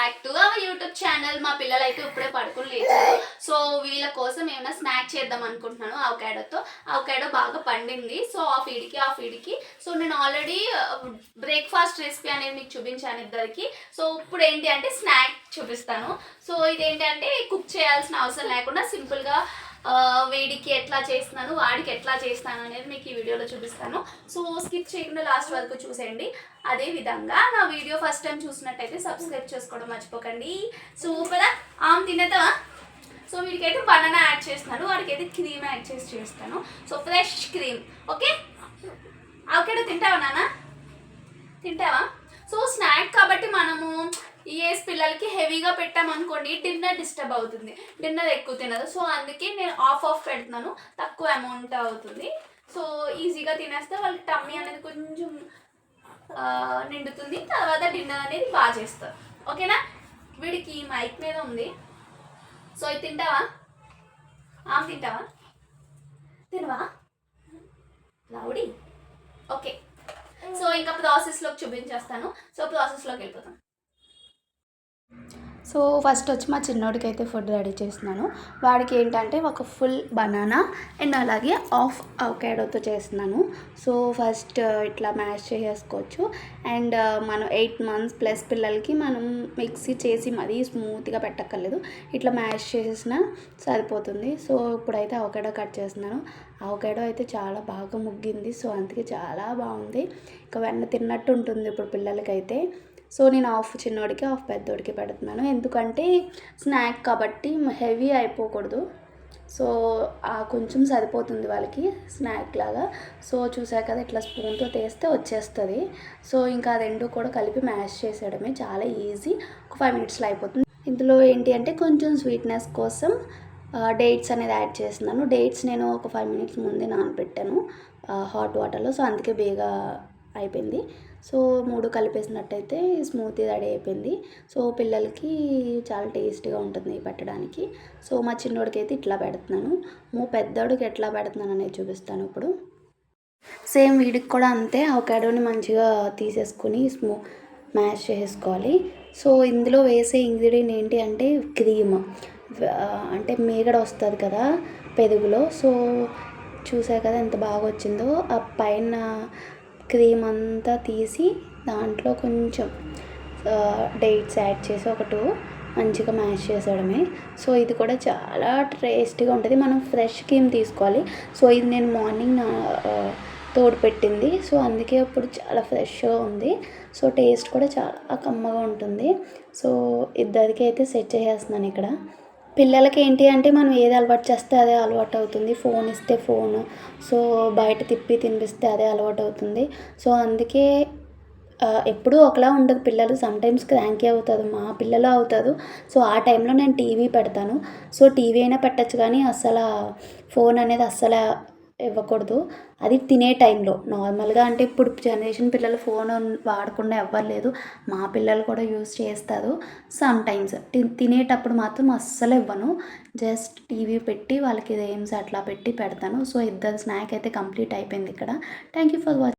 Back to our YouTube channel. మా పిల్లలు అయితే ఇప్పుడే పడుకుని లేచారు. సో వీళ్ళ కోసం ఏమైనా స్నాక్ చేద్దాం అనుకుంటున్నాను. అవకాడో బాగా పండింది. సో ఆ ఫీడికి సో నేను ఆల్రెడీ బ్రేక్ఫాస్ట్ రెసిపీ అనేది మీకు చూపించాను ఇద్దరికి. సో ఇప్పుడు ఏంటి అంటే స్నాక్ చూపిస్తాను. సో ఇదేంటంటే కుక్ చేయాల్సిన అవసరం లేకుండా సింపుల్గా వేడికి ఎట్లా చేస్తున్నాను, వాడికి ఎట్లా చేస్తాను అనేది మీకు ఈ వీడియోలో చూపిస్తాను. సో స్కిప్ చేయకుండా లాస్ట్ వరకు చూసేయండి. అదేవిధంగా నా వీడియో ఫస్ట్ టైం చూసినట్టయితే సబ్స్క్రైబ్ చేసుకోవడం మర్చిపోకండి. సూపర్ తినేద్దామా? సో వీడికైతే బనానా యాడ్ చేస్తున్నాను, వాడికైతే క్రీమ్ యాడ్ చేస్తాను. So fresh cream. Okay, avocado తింటావా నాన్న? తింటావా? సో స్నాక్ కాబట్టి మనము ఏజ్ పిల్లలకి హెవీగా పెట్టామనుకోండి డిన్నర్ డిస్టర్బ్ అవుతుంది, డిన్నర్ ఎక్కువ తినదు. సో అందుకే నేను ఆఫ్ పెడుతున్నాను, తక్కువ అమౌంట్ అవుతుంది. సో ఈజీగా తినేస్తే వాళ్ళకి టమ్మీ అనేది కొంచెం నిండుతుంది, తర్వాత డిన్నర్ అనేది బాగా చేస్తారు. ఓకేనా? వీడికి మైక్ మీద ఉంది. సో ఇది తింటావా? తింటావా? తినవా లౌడీ? ఓకే, సో ఇంకా ప్రాసెస్లోకి చూపించేస్తాను. సో ప్రాసెస్లోకి వెళ్ళిపోతాం. సో ఫస్ట్ వచ్చి మా చిన్నోడికి అయితే ఫుడ్ రెడీ చేస్తున్నాను. వాడికి ఏంటంటే ఒక ఫుల్ బనానా అండ్ అలాగే హాఫ్ అవకాడోతో చేస్తున్నాను. సో ఫస్ట్ ఇట్లా మ్యాష్ చేసేసుకోవచ్చు. అండ్ మనం 8 months ప్లస్ పిల్లలకి మనం మిక్సీ చేసి మరీ స్మూత్గా పెట్టక్కర్లేదు, ఇట్లా మ్యాష్ చేసేసినా సరిపోతుంది. సో ఇప్పుడైతే అవకాడో కట్ చేస్తున్నాను. అవకాడో అయితే చాలా బాగా ముగ్గింది, సో అందుకే చాలా బాగుంది. ఇంకా వెన్న తిన్నట్టు ఉంటుంది ఇప్పుడు పిల్లలకైతే. సో నేను హాఫ్ చిన్నోడికి హాఫ్ పెద్దోడికి పెడుతున్నాను, ఎందుకంటే స్నాక్ కాబట్టి హెవీ అయిపోకూడదు. సో కొంచెం సరిపోతుంది వాళ్ళకి స్నాక్ లాగా. సో చూసారు కదా, ఇట్లా స్పూన్తో తీస్తే వచ్చేస్తుంది. సో ఇంకా రెండు కూడా కలిపి మ్యాష్ చేసేయడమే, చాలా ఈజీ. ఒక 5 minutesలో అయిపోతుంది. ఇందులో ఏంటి అంటే కొంచెం స్వీట్నెస్ కోసం డేట్స్ అనేది యాడ్ చేస్తున్నాను. డేట్స్ నేను ఒక 5 minutes ముందే నానబెట్టాను హాట్ వాటర్లో, సో అందుకే బేగా అయిపోయింది. సో 3 కలిపేసినట్టయితే స్మూతీ రెడీ అయిపోయింది. సో పిల్లలకి చాలా టేస్టీగా ఉంటుంది పెట్టడానికి. సో మా చిన్నోడికి అయితే ఇట్లా పెడుతున్నాను, పెద్దోడికి ఎట్లా పెడుతున్నాను అనేది చూపిస్తాను ఇప్పుడు. సేమ్ వీడికి కూడా అంతే, అవకాడోని మంచిగా తీసేసుకుని మ్యాష్ చేసుకోవాలి. సో ఇందులో వేసే ఇంగ్రీడియంట్ ఏంటి అంటే క్రీమ్, అంటే మీగడ వస్తుంది కదా పెరుగులో. సో చూసా కదా ఎంత బాగా వచ్చిందో. ఆ పైన క్రీమ్ అంతా తీసి దాంట్లో కొంచెం డేట్స్ యాడ్ చేసి ఒక 2 మంచిగా మ్యాష్ చేసేయడమే. సో ఇది కూడా చాలా టేస్టీగా ఉంటుంది. మనం ఫ్రెష్ క్రీమ్ తీసుకోవాలి. సో ఇది నేను మార్నింగ్ తోడు పెట్టింది, సో అందుకే ఇప్పుడు చాలా ఫ్రెష్గా ఉంది. సో టేస్ట్ కూడా చాలా కమ్మగా ఉంటుంది. సో ఇద్దరికి అయితే సెట్ చేసేస్తున్నాను ఇక్కడ. పిల్లలకి ఏంటి అంటే మనం ఏది అలవాటు చేస్తే అదే అలవాటు అవుతుంది. ఫోన్ ఇస్తే ఫోను, సో బయట తిప్పి తినిపిస్తే అదే అలవాటు అవుతుంది. సో అందుకే ఎప్పుడూ ఒకలా ఉండదు పిల్లలు, సమ్టైమ్స్ క్రాంకీ అవుతారు, మా పిల్లలు అవుతారు. సో ఆ టైంలో నేను టీవీ పెడతాను. సో టీవీ అయినా పెట్టచ్చు, కానీ అస్సలు ఫోన్ అనేది అస్సలు ఇవ్వకూడదు. అది తినే టైంలో నార్మల్గా. అంటే ఇప్పుడు జనరేషన్ పిల్లలు ఫోన్ వాడకుండా ఎవ్వరు, మా పిల్లలు కూడా యూజ్ చేస్తారు సమ్టైమ్స్. తినేటప్పుడు మాత్రం అస్సలు ఇవ్వను, జస్ట్ టీవీ పెట్టి వాళ్ళకి గేమ్స్ అట్లా పెట్టి పెడతాను. సో ఇద్దరు స్నాక్ అయితే కంప్లీట్ అయిపోయింది ఇక్కడ. Thank you for watching.